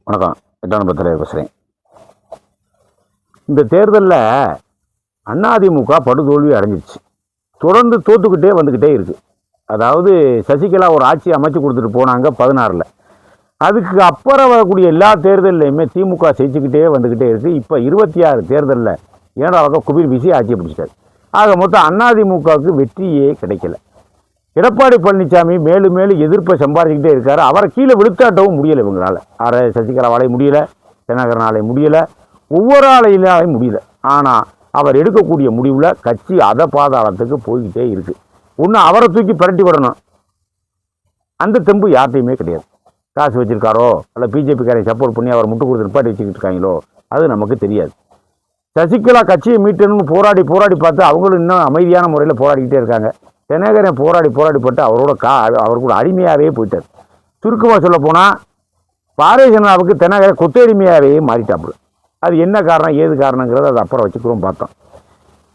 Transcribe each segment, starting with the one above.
வணக்கம். 8ஆம் நம்பர் தலைவர் பேசுகிறேன். இந்த தேர்தலில் அதிமுக படுதோல்வி அடைஞ்சிருச்சு. தொடர்ந்து தோற்றுக்கிட்டே வந்துக்கிட்டே இருக்குது. அதாவது சசிகலா ஒரு ஆட்சி அமைச்சு கொடுத்துட்டு போனாங்க 16. அதுக்கு அப்புறம் வரக்கூடிய எல்லா தேர்தல்லையுமே திமுக ஜெயிச்சுக்கிட்டே வந்துக்கிட்டே இருக்குது. இப்போ 26 தேர்தலில் 7வது குபீர் விசி ஆட்சியை பிடிச்சிட்டாரு. ஆக மொத்தம் அதிமுகவுக்கு வெற்றியே கிடைக்கல. எடப்பாடி பழனிசாமி மேலும் மேலும் எதிர்ப்பை சம்பாதிச்சுக்கிட்டே இருக்காரு. அவரை கீழே விழுத்தாட்டவும் முடியலை இவங்களால. சசிகலாவாலே முடியலை, தினகரனாலே முடியலை, ஒவ்வொரு ஆலையினாலே முடியல. ஆனால் அவர் எடுக்கக்கூடிய முடிவில் கட்சி அத பாதாளத்துக்கு போய்கிட்டே இருக்கு. ஒன்று அவரை தூக்கி பிரட்டி விடணும், அந்த தெம்பு யார்ட்டையுமே கிடையாது. காசு வச்சிருக்காரோ அல்ல பிஜேபிக்காரை சப்போர்ட் பண்ணி அவர் முட்டு கொடுத்து நிப்பாட்டி வச்சுக்கிட்டு இருக்காங்களோ அது நமக்கு தெரியாது. சசிகலா கட்சியை மீட்டணும்னு போராடி பார்த்து அவங்களும் இன்னும் அமைதியான முறையில் போராடிக்கிட்டே இருக்காங்க. தினகரன் போராடிப்பட்டு அவர் கூட அடிமையாகவே போயிட்டார். சுருக்கமாக சொல்ல போனால் பாரதிய ஜனதாவுக்கு தினகரன் கொத்தடிமையாகவே மாறிட்டாப்புல. அது என்ன காரணம் ஏது காரணங்கிறத அது அப்புறம் வச்சுக்கிறோம் பார்த்தோம்.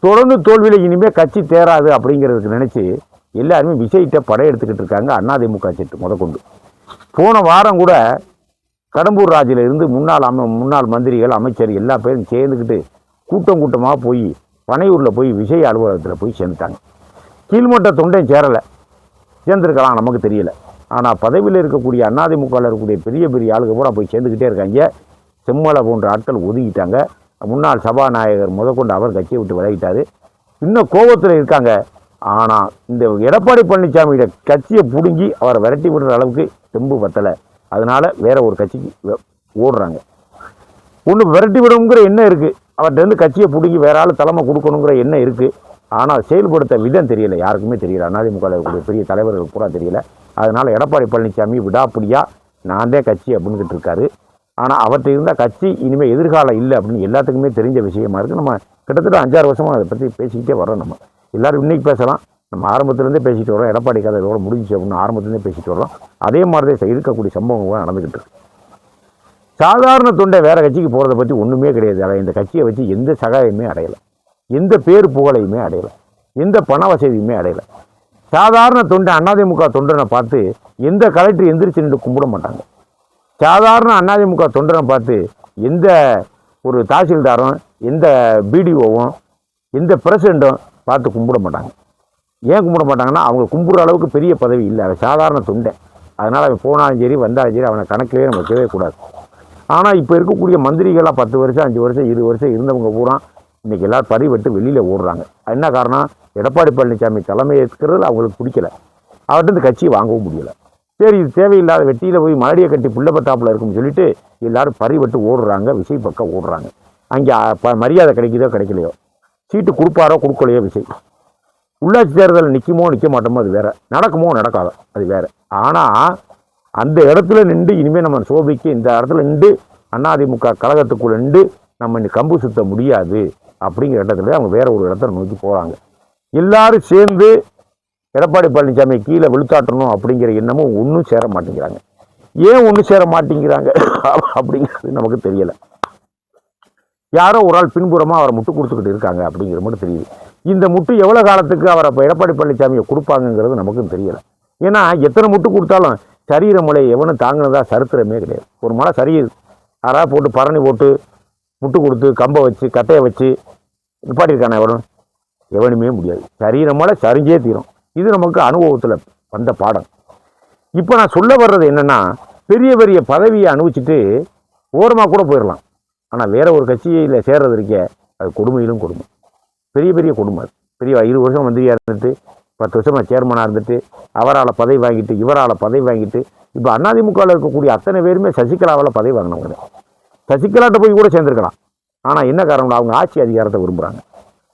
தொடர்ந்து தோல்வியில் இனிமேல் கட்சி தேராது அப்படிங்கிறதுக்கு நினச்சி எல்லாருமே விஜய்கிட்ட படையெடுத்துக்கிட்டு இருக்காங்க. அதிமுக செட்டு முதற்கொண்டு போன வாரம் கூட கடம்பூர் ராஜிலிருந்து முன்னாள் மந்திரிகள் அமைச்சர் எல்லா பேரும் சேர்ந்துக்கிட்டு கூட்டமாக போய் பனையூரில் போய் விஜய் அலுவலகத்தில் போய் சேர்ந்துட்டாங்க. கீழ்மட்ட தொண்டையும் சேர்ந்துருக்கலாம், நமக்கு தெரியல. ஆனால் பதவியில் இருக்கக்கூடிய அதிமுகவில் இருக்கக்கூடிய பெரிய ஆளுங்க பூரா போய் சேர்ந்துக்கிட்டே இருக்காங்க. செம்மலை போன்ற ஆட்கள் ஒதுக்கிட்டாங்க. முன்னாள் சபாநாயகர் முதற்கொண்டு அவர் கட்சியை விட்டு விலகிட்டார். இன்னும் கோபத்தில் இருக்காங்க. ஆனால் இந்த எடப்பாடி பழனிசாமியோட கட்சியை பிடுங்கி அவரை விரட்டி விடுற அளவுக்கு தெம்பு பத்தலை. அதனால் வேற ஒரு கட்சிக்கு ஓடுறாங்க. ஒன்று விரட்டி விடணுங்கிற எண்ணம் இருக்குது, அவர்கிட்ட கட்சியை பிடுங்கி வேற ஆள் தலைமை கொடுக்கணுங்கிற எண்ணம் இருக்குது. ஆனால் செயல்படுத்த விதம் தெரியல, யாருக்குமே தெரியல. அதிமுக இருக்கக்கூடிய பெரிய தலைவர்கள் பூரா தெரியல. அதனால் எடப்பாடி பழனிசாமி விடாப்பிடியாக நான் தான் கட்சி அப்படின்னுக்கிட்டு இருக்காரு. ஆனால் அவர்கிட்ட இருந்தால் கட்சி இனிமேல் எதிர்காலம் இல்லை அப்படின்னு எல்லாத்துக்குமே தெரிஞ்ச விஷயமா இருக்குது. நம்ம கிட்டத்தட்ட 5-6 வருஷமாக அதை பற்றி பேசிக்கிட்டே வரோம். நம்ம எல்லோரும் இன்றைக்கி பேசலாம், நம்ம ஆரம்பத்துலேருந்தே பேசிட்டு வரோம். எடப்பாடி கதை இதோட முடிஞ்சிச்சு அப்படின்னு ஆரம்பத்துலேருந்தே பேசிட்டு வரோம். அதே மாதிரி தான் இருக்கக்கூடிய சம்பவங்கள் நடந்துக்கிட்டு இருக்கு. சாதாரண தொண்டை வேறு கட்சிக்கு போகிறத பற்றி ஒன்றுமே கிடையாது. அதை இந்த கட்சியை வச்சு எந்த சகாயமே அடையலை, எந்த பேர் புகழையுமே அடையலை, எந்த பண வசதியுமே அடையலை. சாதாரண தொண்டை அதிமுக தொண்டனை பார்த்து எந்த கலெக்டர் எந்திரிச்சு நின்று கும்பிட மாட்டாங்க. சாதாரண அதிமுக தொண்டனை பார்த்து எந்த ஒரு தாசில்தாரும் எந்த பிடிஓவும் எந்த பிரசிடெண்ட்டும் பார்த்து கும்பிட மாட்டாங்க. ஏன் கும்பிட மாட்டாங்கன்னா அவங்க கும்பிட்ற அளவுக்கு பெரிய பதவி இல்லை, அவன் சாதாரண தொண்டை. அதனால் அவன் போனாலும் சரி வந்தாலும் சரி அவனை கணக்கிலே நம்ம வைக்கவே கூடாது. ஆனால் இப்போ இருக்கக்கூடிய மந்திரிகளாக 10 வருஷம் 5 வருஷம் 20 வருஷம் இருந்தவங்க பூரா இன்றைக்கி எல்லோரும் பறிவிட்டு வெளியில் ஓடுறாங்க. என்ன காரணம்? எடப்பாடி பழனிசாமி தலைமை ஏற்கிறதுல அவங்களுக்கு பிடிக்கல, அவர்கிட்ட கட்சியை வாங்கவும் முடியலை. சரி, இது தேவையில்லாத வெட்டியில் போய் மலடியை கட்டி புள்ளப்பட்டாப்பில் இருக்குன்னு சொல்லிட்டு எல்லோரும் பறிவிட்டு ஓடுறாங்க, விஜய் பக்கம் ஓடுறாங்க. அங்கே மரியாதை கிடைக்குதோ கிடைக்கலையோ, சீட்டு கொடுப்பாரோ கொடுக்கலையோ விஜய். உள்ளாட்சி தேர்தல் நிற்குமோ நிற்க மாட்டோமோ அது வேறு, நடக்குமோ நடக்காதோ அது வேறு. ஆனால் அந்த இடத்துல நின்று இனிமேல் நம்ம சோபிக்கு இந்த இடத்துல நின்று அதிமுக கழகத்துக்குள்ள நின்று நம்ம இன்னும் கம்பு சுத்த முடியாது அப்படிங்கிற இடத்துல அவங்க வேற ஒரு இடத்துல நோக்கி போகிறாங்க. எல்லாரும் சேர்ந்து எடப்பாடி பழனிசாமி கீழே விழுத்தாட்டணும் அப்படிங்கிற எண்ணமும் ஒன்றும் சேர மாட்டேங்கிறாங்க. ஏன் ஒன்றும் சேர மாட்டேங்கிறாங்க அப்படிங்கிறது நமக்கு தெரியலை. யாரோ ஒரு ஆள் பின்புறமாக அவரை முட்டு கொடுத்துக்கிட்டு இருக்காங்க அப்படிங்கிறது மட்டும் தெரியுது. இந்த முட்டு எவ்வளோ காலத்துக்கு அவரை இப்போ எடப்பாடி பழனிசாமியை கொடுப்பாங்கங்கிறது நமக்கும் தெரியலை. ஏன்னா எத்தனை முட்டு கொடுத்தாலும் சரீர மலை எவனும் தாங்கினதா சரித்திரமே கிடையாது. ஒரு மலை சரீர் யாராவது போட்டு பரணி போட்டு முட்டு கொடுத்து கம்பை வச்சு கட்டையை வச்சு நிப்பாட்டியிருக்கான எவனுமே முடியாது. சரீர மலை சரிஞ்சே தீரும். இது நமக்கு அனுபவத்தில் வந்த பாடம். இப்போ நான் சொல்ல வர்றது என்னென்னா, பெரிய பதவியை அனுபவிச்சுட்டு ஓரமாக கூட போயிடலாம். ஆனால் வேற ஒரு கட்சியில் சேர்றது இருக்கே, அது கொடுமையிலும் கொடுமை, பெரிய கொடுமை. பெரிய 20 வருஷம் மந்திரியாக இருந்துட்டு 10 வருஷமாக சேர்மனாக இருந்துட்டு அவரால் பதவி வாங்கிட்டு இவரால் பதவி வாங்கிட்டு இப்போ அதிமுகவில் இருக்கக்கூடிய அத்தனை பேருமே சசிகலாவால் பதவி வாங்கினவங்க. சசிகலாட்ட போய் கூட சேர்ந்துருக்கலாம். ஆனால் என்ன காரணம்? அவங்க ஆட்சி அதிகாரத்தை விரும்புகிறாங்க,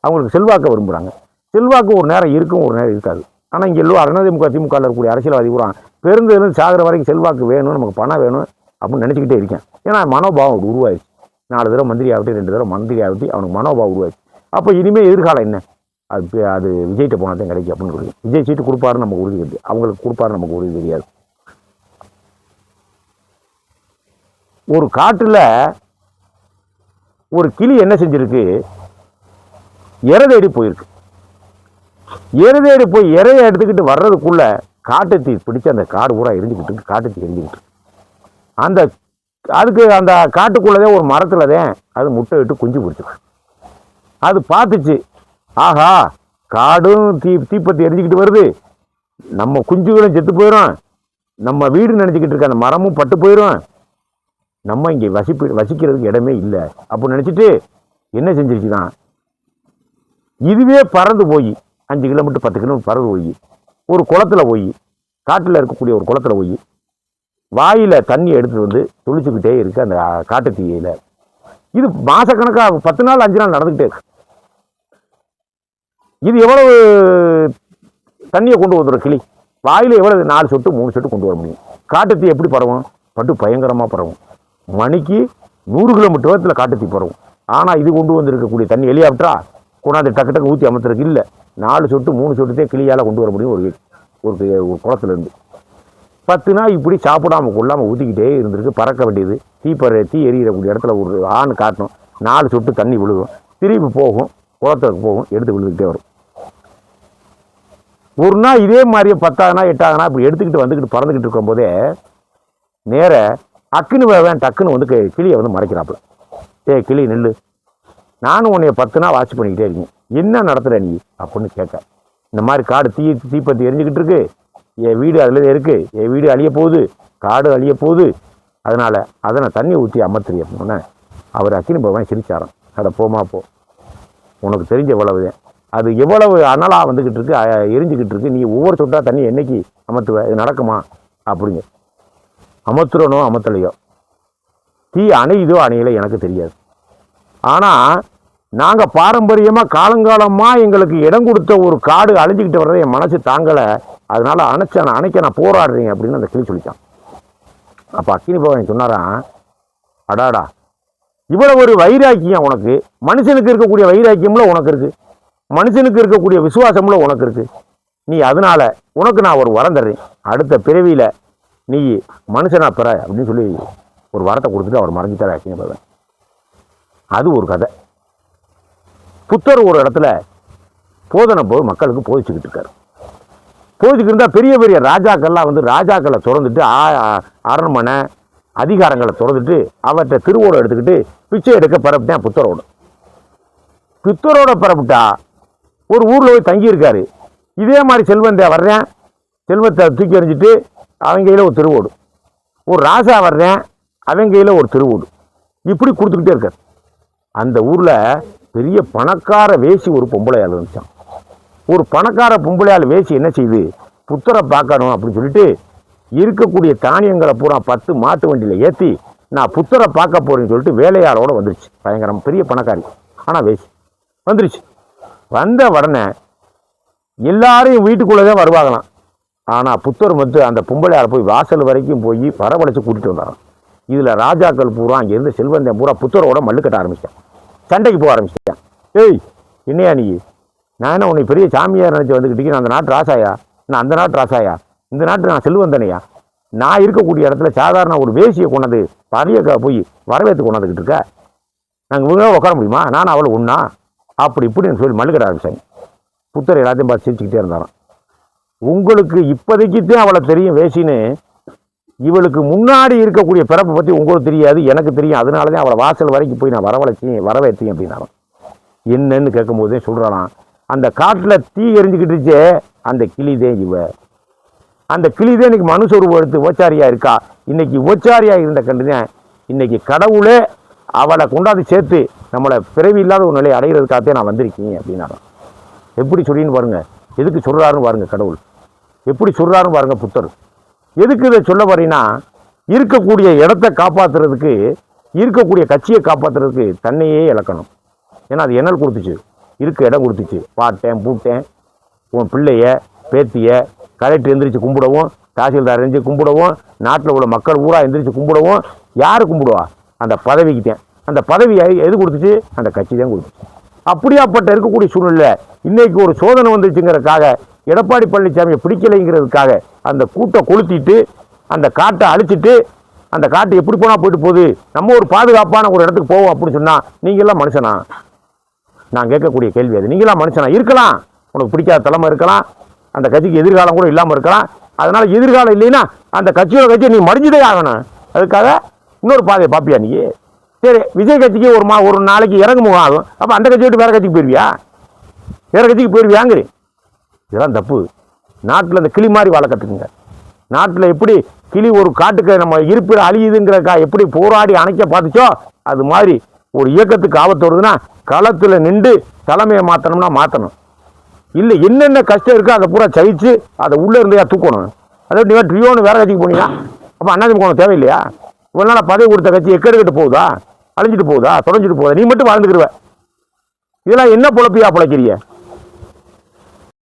அவங்களுக்கு செல்வாக்கை விரும்புகிறாங்க. செல்வாக்கு ஒரு நேரம் இருக்கும், ஒரு நேரம் இருக்காது. ஆனால் இங்கே எல்லோரும் அதிமுக திமுகவில் இருக்கக்கூடிய அரசியல்வாதி கூட பெருந்திருந்து சாகிற வரைக்கும் செல்வாக்கு வேணும், நமக்கு பணம் வேணும் அப்படின்னு நினச்சிக்கிட்டே இருக்கேன். ஏன்னா மனோபாவம் உருவாயிடுச்சு. 4 தடவை மந்திரி ஆகட்டும் 2 தடவை மந்திரி ஆகட்டும் அவனுக்கு மனோபாவம் உருவாயிடுச்சு. அப்போ இனிமேல் எதிர்காலம் என்ன? அது விஜய்கிட்ட போனால் தான் கிடைக்கும் அப்படின்னு சொல்லி விஜய் சீட்டு கொடுப்பாருன்னு நமக்கு உறுதி கிடையாது, அவங்களுக்கு கொடுப்பாரு நமக்கு உறுதி தெரியாது. ஒரு காட்டில் ஒரு கிளி என்ன செஞ்சிருக்கு? இறை தேடி போயிருக்கு. இறை தேடி போய் இறையை எடுத்துக்கிட்டு வர்றதுக்குள்ள காட்டுத்தீ பிடிச்சி அந்த காடு பூரா எரிஞ்சுக்கிட்டு காட்டுத்தீ எரிஞ்சுக்கிட்டு அந்த அதுக்கு அந்த காட்டுக்குள்ளதே ஒரு மரத்துலதே அது முட்டை விட்டு குஞ்சு பிடிச்சிருக்கு. அது பார்த்துச்சு, ஆஹா காடும் தீப்பத்தி எரிஞ்சுக்கிட்டு வருது, நம்ம குஞ்சுகளும் செத்து போயிடும், நம்ம வீடு நினச்சிக்கிட்டு இருக்க அந்த மரமும் பட்டு போயிடும், நம்ம இங்கே வசிக்கிறதுக்கு இடமே இல்லை அப்படின்னு நினச்சிட்டு என்ன செஞ்சிருச்சுதான், இதுவே பறந்து போய் 5 கிலோமீட்டர் 10 கிலோமீட்டர் பறந்து போய் ஒரு குளத்துல போய், காட்டில் இருக்கக்கூடிய ஒரு குளத்துல போய் வாயில தண்ணி எடுத்துட்டு வந்து துளிச்சுக்கிட்டே இருக்கு அந்த காட்டு தீயில. இது மாசக்கணக்காக 10 நாள் 5 நாள் நடந்துகிட்டே இருக்கு. இது எவ்வளவு தண்ணியை கொண்டு வந்துடும் கிளி, வாயில எவ்வளவு 4 சொட்டு 3 சொட்டு கொண்டு வர முடியும். காட்டுத்தீ எப்படி பரவும், பட்டு பயங்கரமா பரவும், மணிக்கு 100 கிலோமீட்டர் வேகத்தில் காட்டுத்தீ பரவும். ஆனா இது கொண்டு வந்திருக்கக்கூடிய தண்ணி ஹெலிகாப்டரா கொண்டாந்து டக்கு டக்கு ஊற்றி அமர்த்துறதுக்கு இல்லை, 4 சொட்டு 3 சொட்டுத்தே கிளியால் கொண்டு வர முடியும் ஒரு குளத்துல இருந்து. 10 நாள் இப்படி சாப்பிடாம கொள்ளாமல் ஊற்றிக்கிட்டே இருந்திருக்கு. பறக்க வேண்டியது தீ எரியக்கூடிய இடத்துல ஒரு ஆண் காட்டணும், 4 சொட்டு தண்ணி விழுகும், திருப்பி போகும், குளத்துக்கு போகும், எடுத்து விழுந்துக்கிட்டே வரும். ஒரு நாள் இதே மாதிரியே 10ஆவது நாள் 8ஆவது நாள் இப்படி எடுத்துக்கிட்டு வந்துக்கிட்டு பறந்துக்கிட்டு இருக்கும் போதே நேர அக்குன்னு வேவேன் டக்குன்னு வந்து கிளியை வந்து மறைக்கிறாப்புல. கிளி நெல்லு, நானும் உன்னைய 10 நாள் வாட்ச் பண்ணிக்கிட்டே இருக்கேன், என்ன நடத்துகிற நீ அப்படின்னு கேட்க. இந்த மாதிரி காடு தீப்பத்தி எரிஞ்சுக்கிட்டு இருக்கு, என் வீடு அதில் இருக்கு, என் வீடு அழிய போகுது, காடு அழிய போகுது, அதனால் அதை நான் தண்ணி ஊற்றி அமர்த்துறி அப்படின்னா அவர் அக்கினி பகவான் சிரிச்சாராம். அதை போமா போ, உனக்கு தெரிஞ்ச எவ்வளவு அது எவ்வளவு அனலாக வந்துக்கிட்டு இருக்கு, எரிஞ்சுக்கிட்டு இருக்கு, நீ ஒவ்வொரு சொட்டா தண்ணி என்னைக்கு அமர்த்துவ, இது நடக்குமா அப்படிங்க. அமர்த்துறனோ அமர்த்தலையோ, தீ அணையுதோ அணையில எனக்கு தெரியாது. ஆனால் நாங்கள் பாரம்பரியமாக காலங்காலமாக எங்களுக்கு இடம் கொடுத்த ஒரு காடு அழிஞ்சிக்கிட்டு வர்றதை என் மனசு தாங்கலை, அதனால அணைக்க நான் போராடுறேன் அப்படின்னு அந்த கிளி சொல்லித்தான். அப்போ அக்கினி பகவான் சொன்னாரான், அடாடா இவ்வளவு ஒரு வைராக்கியம் உனக்கு, மனுஷனுக்கு இருக்கக்கூடிய வைராக்கியம்ல உனக்கு இருக்கு, மனுஷனுக்கு இருக்கக்கூடிய விசுவாசம்ல உனக்கு இருக்கு, நீ அதனால உனக்கு நான் ஒரு வரம் தர்றேன், அடுத்த பிறவியில நீ மனுஷனா பெற அப்படின்னு சொல்லி ஒரு வரத்தை கொடுத்துட்டு அவர் மறைஞ்சிட்டார் அக்கினி பகவான். அது ஒரு கதை. புத்தர் ஒரு இடத்துல போதனை போய் மக்களுக்கு போதிச்சுக்கிட்டு இருக்காரு. போதிச்சுக்கிட்டு இருந்தால் பெரிய பெரிய ராஜாக்கள்லாம் வந்து ராஜாக்களை திறந்துட்டு அரண்மனை அதிகாரங்களை திறந்துட்டு அவற்றை திருவோடு எடுத்துக்கிட்டு பிச்சை எடுக்க பரப்பிட்டேன் புத்தரோட பரப்பிட்டா ஒரு ஊரில் போய் தங்கியிருக்காரு. இதே மாதிரி செல்வந்தே வர்றேன், செல்வத்தை தூக்கி எறிஞ்சிட்டு அவங்க கையில் ஒரு திருவோடு, ஒரு ராசா வர்றேன் அவங்க கையில் ஒரு திருவோடு, இப்படி கொடுத்துக்கிட்டே இருக்கார். அந்த ஊரில் பெரிய பணக்கார வேசி ஒரு பொம்பளையால் இருந்துச்சான். ஒரு பணக்கார பொம்பளையால் வேசி என்ன செய்யுது, புத்தரை பார்க்கணும் அப்படின்னு சொல்லிட்டு இருக்கக்கூடிய தானியங்களை பூரா 10 மாட்டு வண்டியில் ஏற்றி நான் புத்தரை பார்க்க போறேன்னு சொல்லிட்டு வேலையாளோட வந்துருச்சு. பயங்கரம் பெரிய பணக்காரி, ஆனால் வேசி வந்துருச்சு. வந்த உடனே எல்லாரையும் வீட்டுக்குள்ளதான் வருவாங்களாம். ஆனால் புத்தர் வந்து அந்த பொம்பளையால் போய் வாசல் வரைக்கும் போய் வரவழைச்சு கூட்டிட்டு வந்தாராம். இதில் ராஜாக்கள் பூரா அங்கே இருந்த செல்வந்தன் பூரா புத்தரோட மல்லுக்கட்ட ஆரம்பிச்சிட்டேன், சண்டைக்கு போக ஆரம்பிச்சிட்டேன். ஏய் என்னையா நீ, நான் என்ன உன்னை பெரிய சாமியார் நினச்சி வந்துக்கிட்டீங்க, நான் அந்த நாட்டு ராசாயா, நான் அந்த நாட்டு ராசாயா, இந்த நாட்டு நான் செல்வந்தனையா, நான் இருக்கக்கூடிய இடத்துல சாதாரண ஒரு வேசியை கொண்டது பழைய போய் வரவேற்று கொண்டாந்துக்கிட்டு இருக்க, நாங்கள் இவங்க உட்கார முடியுமா, நான் அவளை ஒன்றா அப்படி இப்படின்னு சொல்லி மல்லுக்கட்ட ஆரம்பிச்சாங்க. புத்தர் எல்லாத்தையும் பார்த்து சிரிச்சுக்கிட்டே இருந்தாராம். உங்களுக்கு இப்போதைக்குத்தான் அவளை தெரியும் வேசின்னு, இவளுக்கு முன்னாடி இருக்கக்கூடிய பிறப்பை பற்றி உங்களுக்கு தெரியாது, எனக்கு தெரியும், அதனால தான் அவளை வாசல் வரைக்கும் போய் நான் வரவேற்றேன் அப்படின்னாலும். என்னன்னு கேட்கும் போதே சொல்கிறான், அந்த காட்டில் தீ எரிஞ்சுக்கிட்டுச்சே அந்த கிளிதே அந்த கிளிதே இன்னைக்கு மனுஷருவம் எடுத்து ஓச்சாரியா இருக்கா, இன்னைக்கு ஓச்சாரியா இருந்த கண்டுதான் இன்னைக்கு கடவுளே அவளை கொண்டாந்து சேர்த்து நம்மளை பிறவி இல்லாத ஒரு நிலையை அடைகிறதுக்காகத்தே நான் வந்திருக்கேன் அப்படின்னாலும். எப்படி சொல்லின்னு பாருங்க, எதுக்கு சொல்கிறாருன்னு பாருங்க, கடவுள் எப்படி சொல்கிறாருன்னு பாருங்க. புத்தர் எதுக்கு இதை சொல்ல வரீங்கன்னா, இருக்கக்கூடிய இடத்த காப்பாற்றுறதுக்கு, இருக்கக்கூடிய கட்சியை காப்பாற்றுறதுக்கு தன்னையே இழக்கணும். ஏன்னா அது என்னல் கொடுத்துச்சு, இருக்க இடம் கொடுத்துச்சு. பாட்டேன் பூட்டேன் உன் பிள்ளைய பேத்திய கலெக்டர் எந்திரிச்சு கும்பிடவும், தாசில்தார் எந்திரிச்சு கும்பிடவும், நாட்டில் உள்ள மக்கள் ஊரா எந்திரிச்சு கும்பிடவும், யார் கும்பிடுவா, அந்த பதவிக்குத்தேன். அந்த பதவியை எது கொடுத்துச்சு, அந்த கட்சி தான் கொடுத்துச்சு. அப்படியாப்பட்ட இருக்கக்கூடிய சூழ்நிலை இன்னைக்கு ஒரு சோதனை வந்துருச்சுங்கிறதுக்காக, எடப்பாடி பழனிசாமியை பிடிக்கலைங்கிறதுக்காக அந்த கூட்டை கொளுத்திட்டு அந்த காட்டை அழிச்சிட்டு, அந்த காட்டு எப்படி போனால் போயிட்டு போகுது, நம்ம ஒரு பாதுகாப்பான ஒரு இடத்துக்கு போவோம் அப்படின்னு சொன்னால் நீங்களாம் மனுஷனா? நான் கேட்கக்கூடிய கேள்வி அது. நீங்களாம் மனுஷனா? இருக்கலாம், உனக்கு பிடிக்காத தலைமை இருக்கலாம், அந்த கட்சிக்கு எதிர்காலம் கூட இல்லாமல் இருக்கலாம். அதனால எதிர்காலம் இல்லைன்னா அந்த கட்சியை நீ மடிஞ்சதே ஆகணும். அதுக்காக இன்னொரு பாதையை பார்ப்பியா நீ? சரி, விஜய் கட்சிக்கு ஒரு நாளைக்கு இறங்கு முகம் ஆகும். அப்போ அந்த கட்சி விட்டு வேற கட்சிக்கு போயிருவியா? வேற கட்சிக்கு போயிருவியாங்கிறேன். இதெல்லாம் தப்பு. நாட்டில் இந்த கிளி மாதிரி வாழ கற்றுக்குங்க. நாட்டில் எப்படி கிளி ஒரு காட்டுக்கு நம்ம இருப்பிட அழியுதுங்கிறக்கா எப்படி போராடி அணைக்க பார்த்துச்சோ, அது மாதிரி ஒரு இயக்கத்துக்கு ஆபத்து வருதுன்னா களத்தில் நின்று தலைமையை மாற்றணும்னா மாற்றணும். இல்லை, என்னென்ன கஷ்டம் இருக்கோ அதை பூரா சகிச்சு அதை உள்ளே இருந்தையா தூக்கணும். அதாவது நீ ட்ரியோன்னு வேற கட்சிக்கு போனீங்க, அப்போ அதிமுக உனக்கு தேவையில்லையா? இவ்வளோ நாள் பதவி கொடுத்த கட்சி எக்கெடுக்கிட்டு போகுதா? அழிஞ்சிட்டு போகுதா? தொடஞ்சிட்டு போகுதா? நீ மட்டும் வாழ்ந்துக்கிடுவ. இதெல்லாம் என்ன பொழப்பியா பிழைக்கிறிய?